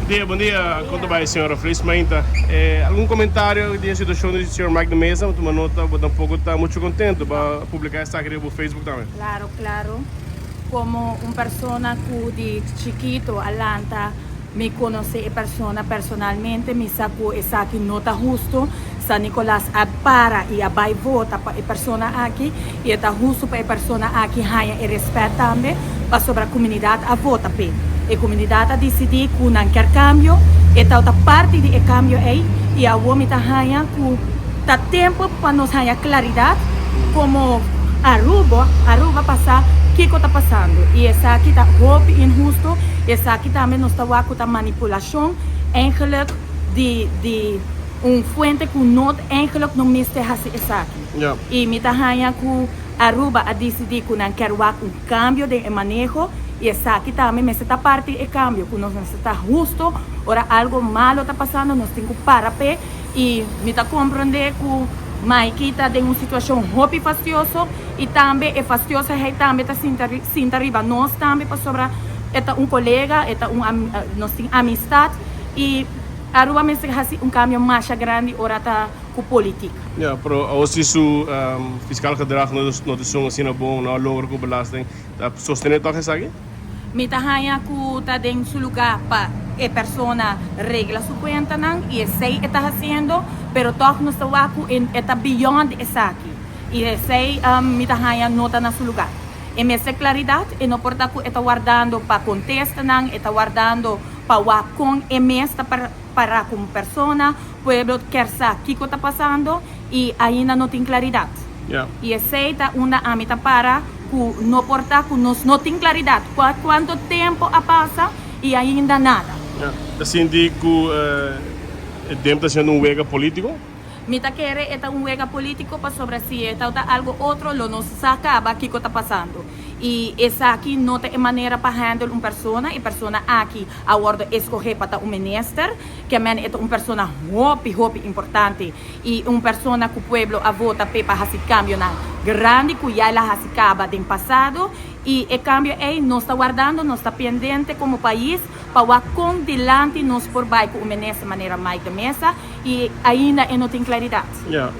Bom dia. Conta bem, senhora Feliz Mainta. Algum comentário da situação do senhor Mike de Mesa? Uma nota, um pouco está muito contente para publicar esta aqui no Facebook também. Claro, claro. Como una persona que de chiquito alanta me conoce a persona personalmente, me sacó esa que no está justo. San Nicolás para y vai vota para a persona aqui e está justo para a persona aqui haya e respeto também para sobre a comunidade a vota pe. A comunidade a decidir que não quer cambio e tá outra parte de cambio aí e a homem tá haya que tá tempo para nós haya claridade como Aruba passar o que está passando e essa aqui tá roupa injusto essa aqui também nós tá com manipulação eigenlijk de fuente que não eigenlijk não miste hasi essa aqui Yeah. e me tá hanya que Aruba a decidir que não quer cambio de manejo e essa aqui também me está parte de cambio que nós está justo ora algo malo está passando nós temos que parar pé e me tá compreender que Mike está em uma situação muito fastidiosa e também é fastidiosa e também está sem arriba nós também para sobrar é colega é nós temos amistade e Aruba me hace cambio mais grande ora tá com política. Ja, pero als su fiscal gedrag no te son assim bom, não lower com belasting, tá sostener toch essa aqui? Me tá hanya que tá em seu lugar para a persona regla sua conta não e sei está fazendo, pero toch não está está beyond essa aqui. E sei me tá hanya não tá na seu lugar. E me sei claridade e não porta que está guardando para contestar não, está guardando para com e mesta para como persona, pueblo quer saber o que está passando e ainda não tem claridade. Ja. E aceita uma amita para que não porta que nós não tem claridade. Quanto tempo passa e ainda nada. Ja. Assim que o tempo está sendo huelga político? Mita quer é juego político para sobre si, está algo outro, lo nos sacaba o que está passando. E essa aqui não tem maneira para handle uma pessoa, e persona aqui agora escolher para um ministro, que é uma pessoa muito importante, e uma pessoa que o povo a vota para fazer cambio na grande, que já ela acaba do passado, e o cambio aí nós está guardando, nós está pendente como país, para com delante nós por baixo o ministro de maneira mais de mesa, e ainda não tem claridade. Ja,